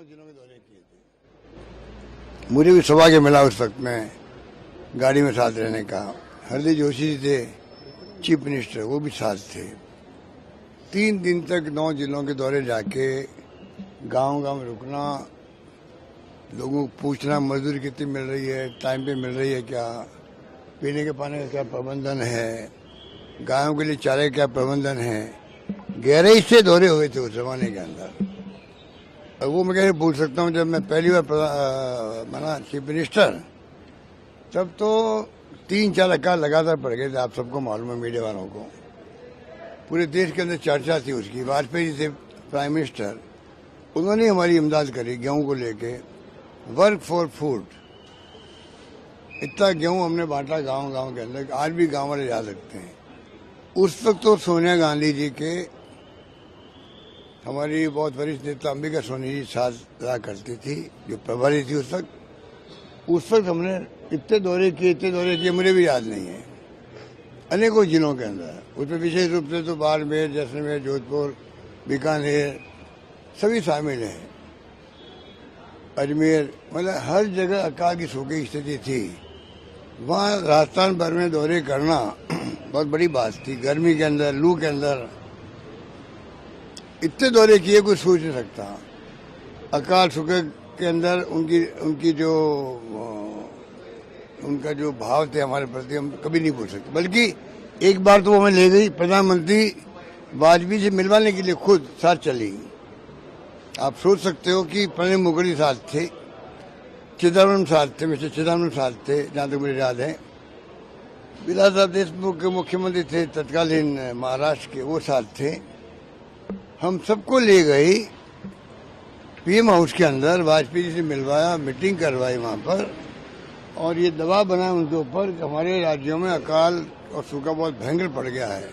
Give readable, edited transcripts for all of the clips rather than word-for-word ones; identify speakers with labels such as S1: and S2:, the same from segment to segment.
S1: जिलों के दौरे किए थे। मुझे भी सौभाग्य मिला उस वक्त में गाड़ी में साथ रहने का। हरदीप जोशी जी थे चीफ मिनिस्टर, वो भी साथ थे। 3 दिन तक 9 जिलों के दौरे जाके गांव-गांव में रुकना, लोगों को पूछना मजदूरी कितनी मिल रही है, टाइम पे मिल रही है क्या, पीने के पानी का क्या प्रबंधन है, गायों के लिए चारे का क्या प्रबंधन है। गहराई से दौरे हुए थे उस जमाने के अंदर। और वो मैं कैसे भूल सकता हूँ, जब मैं पहली बार बना चीफ मिनिस्टर, तब तो 3-4 अकाल लगातार पड़ गए थे। आप सबको मालूम है, मीडिया वालों को। पूरे देश के अंदर चर्चा थी उसकी। वाजपेयी जी थे प्राइम मिनिस्टर, उन्होंने हमारी इमदाद करी गेहूं को लेके। वर्क फॉर फूड, इतना गेहूं हमने बांटा गांव-गांव के अंदर, आज भी गांव वाले याद रखते हैं। उस वक्त तो सोनिया गांधी जी के, हमारी बहुत वरिष्ठ नेता अंबिका सोनी जी साथ रहा करती थी, जो प्रभारी थी उस वक्त हमने इतने दौरे किए मुझे भी याद नहीं है, अनेकों जिलों के अंदर। उसमें विशेष रूप से तो बाड़मेर, जैसलमेर, जोधपुर, बीकानेर सभी शामिल हैं, अजमेर, मतलब हर जगह अकाल की सूखी स्थिति थी। वहाँ राजस्थान भर में दौरे करना बहुत बड़ी बात थी। गर्मी के अंदर, लू के अंदर इतने दौरे किए कोई सोच नहीं सकता। अकाल सूखे के अंदर उनका जो भाव थे हमारे प्रति, हम कभी नहीं भूल सकते। बल्कि एक बार तो वो हमें ले गई, प्रधानमंत्री वाजपेयी से मिलवाने के लिए खुद साथ चली। आप सोच सकते हो कि प्रणब मुखर्जी साथ थे, चिदम्बरम साथ थे, मिस्टर चिदम्बरम साथ थे, जहाँ तक मुझे याद है। विलास साहब देशमुख के मुख्यमंत्री थे तत्कालीन महाराष्ट्र के, वो साथ थे। हम सबको ले गई पीएम हाउस के अंदर, वाजपेयी जी से मिलवाया, मीटिंग करवाई वहाँ पर, और ये दबाव बनाया उनके ऊपर कि हमारे राज्यों में अकाल और सूखा बहुत भयंकर पड़ गया है,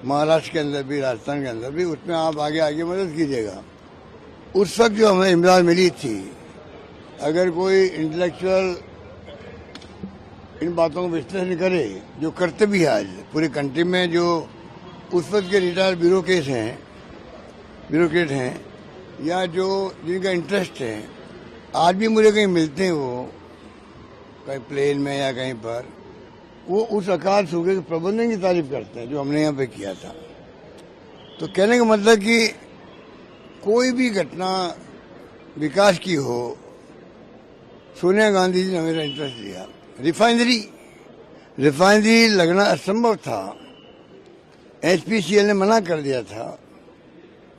S1: महाराष्ट्र के अंदर भी, राजस्थान के अंदर भी, उसमें आप आगे मदद कीजिएगा। उस वक्त जो हमें इमदाद मिली थी, अगर कोई इंटेलेक्चुअल इन बातों को विश्लेषण करे, जो करते भी है आज पूरी कंट्री में, जो उस वक्त के रिटायर्ड ब्यूरोक्रेट हैं या जो जिनका इंटरेस्ट है, आज भी मुझे कहीं मिलते हैं, वो कहीं प्लेन में या कहीं पर, वो उस अकाल सूखे के प्रबंधन की तारीफ करते हैं जो हमने यहाँ पे किया था। तो कहने का मतलब कि कोई भी घटना विकास की हो, सोनिया गांधी जी ने हमेशा इंटरेस्ट लिया। रिफाइनरी लगना असंभव था, एचपीसीएल ने मना कर दिया था।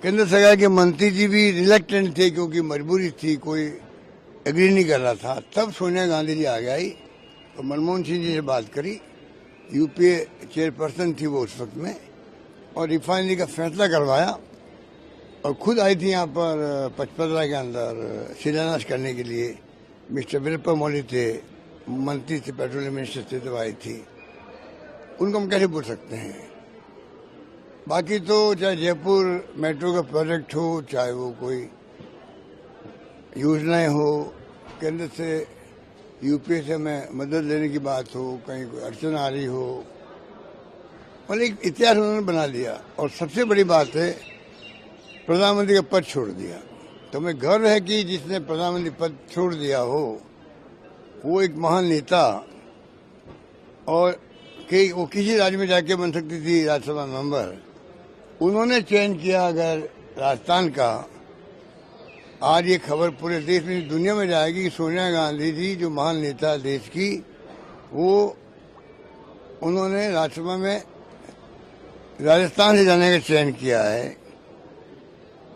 S1: केंद्र सरकार के मंत्री जी भी रिलेक्टेंट थे क्योंकि मजबूरी थी, कोई एग्री नहीं कर रहा था। तब सोनिया गांधी जी आगे आई तो मनमोहन सिंह जी से बात करी, यूपीए चेयरपर्सन थी वो उस वक्त में, और रिफाइनरी का फैसला करवाया। और खुद आई थी यहाँ पर पचपदरा के अंदर शिलान्यास करने के लिए। मिस्टर वीरप्पा मोइली थे, मंत्री थे, पेट्रोलियम मिनिस्टर थे, तो आई थी। उनको हम कैसे भूल सकते हैं। बाकी तो चाहे जयपुर मेट्रो का प्रोजेक्ट हो, चाहे वो कोई योजनाएं हो, केंद्र से यूपीए से हमें मदद लेने की बात हो, कहीं कोई अड़चन आ रही हो, मतलब एक इतिहास उन्होंने बना दिया। और सबसे बड़ी बात है, प्रधानमंत्री का पद छोड़ दिया। तो हमें गर्व है कि जिसने प्रधानमंत्री पद छोड़ दिया हो, वो एक महान नेता, और वो किसी राज्य में जाके बन सकती थी राज्यसभा मेंबर, उन्होंने चयन किया अगर राजस्थान का। आज ये खबर पूरे देश में, दुनिया में जाएगी कि सोनिया गांधी जी जो महान नेता देश की, वो उन्होंने राज्यसभा में राजस्थान से जाने का चयन किया है।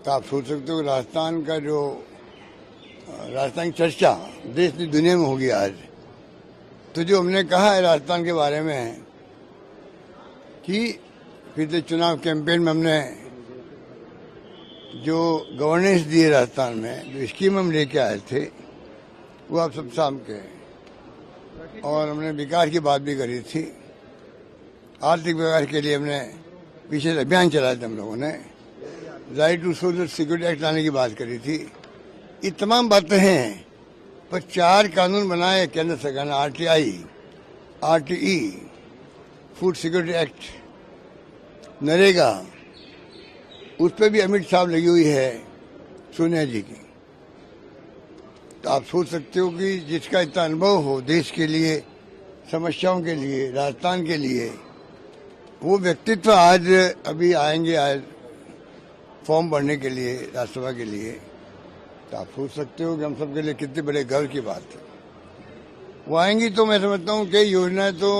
S1: तो आप सोच सकते हो राजस्थान का जो राजस्थान की चर्चा देश की दुनिया में होगी आज। तो जो हमने कहा है राजस्थान के बारे में कि पिछले चुनाव कैंपेन में हमने जो गवर्नेंस दी है राजस्थान में, जो स्कीम हम लेके आए थे, वो आप सब सामने के। और हमने विकास की बात भी करी थी। आर्थिक विकास के लिए हमने पीछे अभियान चलाया था हम लोगों ने। Right to social security act लाने की बात करी थी। ये तमाम बातें हैं, पर 4 कानून बनाए केंद्र सरकार ने, RTE, food security act, NREGA, उस पर भी अमित साहब लगी हुई है। सोनिया जी की। तो आप सोच सकते हो कि जिसका इतना अनुभव हो देश के लिए, समस्याओं के लिए, राजस्थान के लिए, वो व्यक्तित्व आज अभी आएंगे आज फॉर्म भरने के लिए राज्यसभा के लिए। तो आप सोच सकते हो कि हम सबके लिए कितने बड़े गर्व की बात है। वो आएंगी तो मैं समझता हूँ कई योजनाएं तो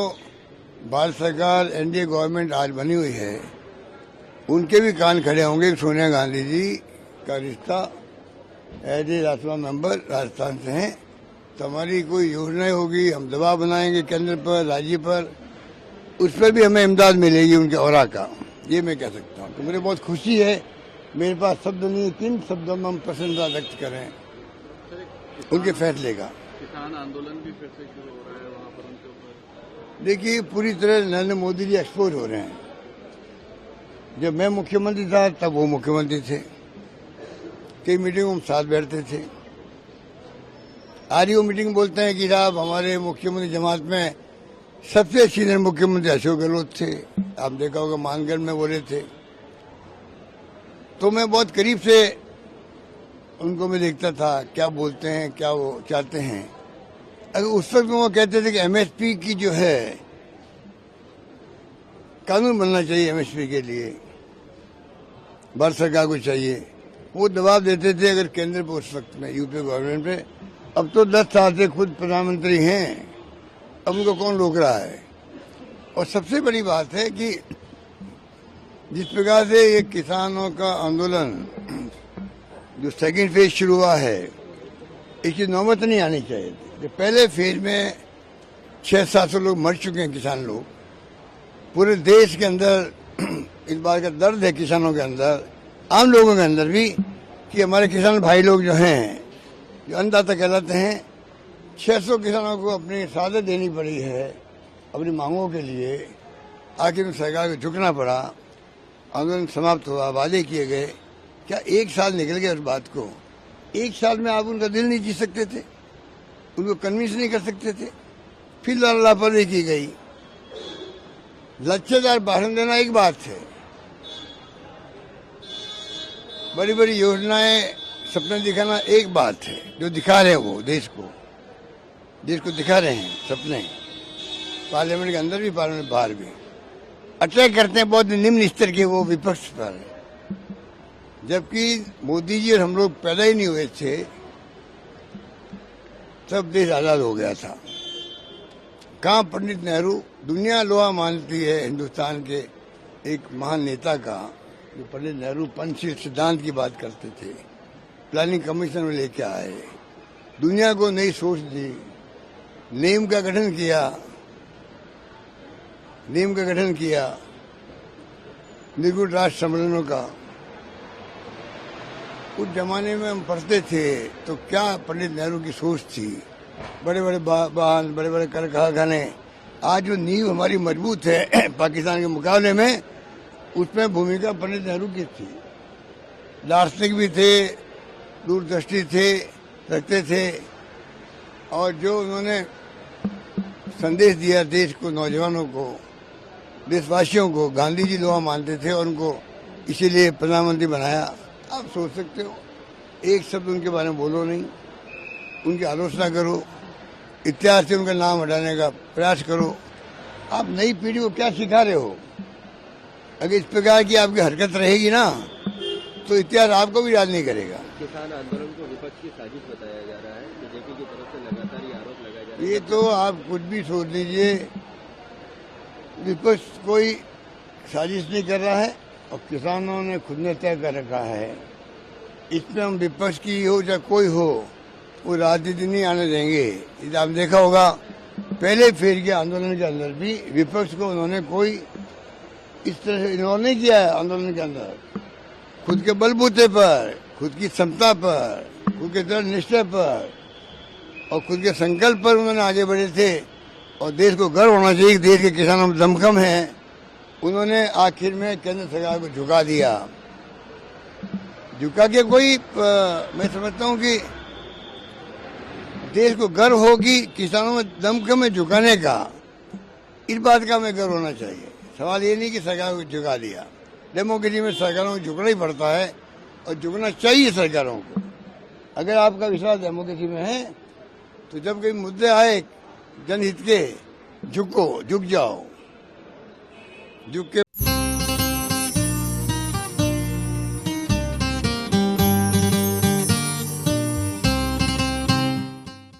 S1: भारत सरकार एनडीए गवर्नमेंट आज बनी हुई है, उनके भी कान खड़े होंगे। सोनिया गांधी जी का रिश्ता as a Rajya Sabha member Rajasthan से हैं, तो हमारी कोई योजनाएं होगी, हम दबाव बनाएंगे केंद्र पर, राज्य पर, उस पर भी हमें इमदाद मिलेगी उनके औरा का, ये मैं कह सकता हूँ। तो मुझे बहुत खुशी है, मेरे पास शब्द नहीं, किन शब्दों में हम प्रसन्नता व्यक्त करें उनके फैसले का।
S2: किसान आंदोलन भी फिर से शुरू हो रहा है वहाँ पर उनके ऊपर।
S1: देखिए, पूरी तरह नरेंद्र मोदी जी एक्सपोज हो रहे हैं। जब मैं मुख्यमंत्री था तब वो मुख्यमंत्री थे, कई मीटिंगों में साथ बैठते थे। आज ही वो मीटिंग बोलते हैं कि साहब हमारे मुख्यमंत्री जमात में सबसे सीनियर मुख्यमंत्री अशोक गहलोत थे। आप देखा होगा मानगढ़ में बोले थे। तो मैं बहुत करीब से उनको मैं देखता था, क्या बोलते हैं, क्या वो चाहते हैं। अगर उस वक्त वो कहते थे कि एमएसपी की जो है कानून बनना चाहिए, एमएसपी के लिए भारत सरकार को चाहिए, वो दबाव देते थे अगर केंद्र पे उस वक्त में यूपी गवर्नमेंट पे। अब तो 10 साल से खुद प्रधानमंत्री हैं, अब उनको कौन रोक रहा है। और सबसे बड़ी बात है कि जिस प्रकार से ये किसानों का आंदोलन जो सेकंड फेज शुरू हुआ है, इसकी नौबत नहीं आनी चाहिए थी। जो पहले फेज में 600-700 लोग मर चुके हैं, किसान लोग पूरे देश के अंदर। इस बात का दर्द है किसानों के अंदर, आम लोगों के अंदर भी, कि हमारे किसान भाई लोग जो हैं, जो अन्नदाता कहलाते हैं, 600 किसानों को अपनी शहादत देनी पड़ी है अपनी मांगों के लिए। आखिर सरकार को झुकना पड़ा, आंदोलन समाप्त हुआ, वादे किए गए। क्या 1 साल निकल गया उस बात को? 1 साल में आप उनका दिल नहीं जीत सकते थे, उनको कन्विंस नहीं कर सकते थे। फिर लापरवाही की गई। लच्छेदार भाषण देना एक बात है, बड़ी बड़ी योजनाएं सपने दिखाना एक बात है। जो दिखा रहे हैं वो देश को दिखा रहे हैं सपने, पार्लियामेंट के अंदर भी, पार्लियामेंट बाहर भी अटैक करते हैं बहुत निम्न स्तर के वो विपक्ष पर। जबकि मोदी जी और हम लोग पैदा ही नहीं हुए थे तब देश आजाद हो गया था। कहाँ पंडित नेहरू, दुनिया लोहा मानती है हिंदुस्तान के एक महान नेता का, जो पंडित नेहरू पंचशील सिद्धांत की बात करते थे, प्लानिंग कमीशन में लेके आए, दुनिया को नई सोच दी, नीम का गठन किया, निर्गुण राष्ट्र सम्मेलनों का। उस जमाने में हम पढ़ते थे तो क्या पंडित नेहरू की सोच थी, बड़े बड़े बांध, बड़े बड़े कारखाने। आज जो नींव हमारी मजबूत है पाकिस्तान के मुकाबले में, उसमें भूमिका पंडित नेहरू की थी। दार्शनिक भी थे, दूरदृष्टि रखते थे, और जो उन्होंने संदेश दिया देश को, नौजवानों को, देशवासियों को, गांधी जी लोहा मानते थे और उनको इसीलिए प्रधानमंत्री बनाया। आप सोच सकते हो, एक शब्द उनके बारे में बोलो नहीं, उनकी आलोचना करो, इतिहास से उनका नाम हटाने का प्रयास करो। आप नई पीढ़ी को क्या सिखा रहे हो? अगर इस प्रकार की आपकी हरकत रहेगी ना, तो इतिहास आपको भी याद नहीं करेगा।
S2: किसान आंदोलन को विपक्ष की साजिश बताया जा रहा है, बीजेपी की तरफ से लगातार ये आरोप लगाया जा रहा है।
S1: ये तो आप कुछ भी सोच लीजिए, विपक्ष कोई साजिश नहीं कर रहा है और किसानों ने खुद ने तय कर रखा है। इसमें हम विपक्ष की हो चाहे कोई हो, वो राजनीति नहीं आने देंगे। इसे आप देखा होगा पहले फेज के आंदोलन के अंदर भी विपक्ष को उन्होंने कोई इस तरह से इन्वॉल्व नहीं किया है आंदोलन के अंदर। खुद के बलबूते पर, खुद की क्षमता पर, खुद के दृढ़ निश्चय पर और खुद के संकल्प पर उन्होंने आगे बढ़े थे। और देश को गर्व होना चाहिए कि देश के किसानों में दमखम है। उन्होंने आखिर में केंद्र सरकार को झुका दिया। झुका के कोई मैं समझता हूँ कि देश को गर्व हो कि किसानों में दमखम में झुकाने का, इस बात का हमें गर्व होना चाहिए। सवाल ये नहीं कि सरकार को झुका दिया। डेमोक्रेसी में सरकारों को झुकना ही पड़ता है, और झुकना चाहिए सरकारों को। अगर आपका विश्वास डेमोक्रेसी में है तो जब कोई मुद्दे आए जनहित के, झुक जाओ, झुक के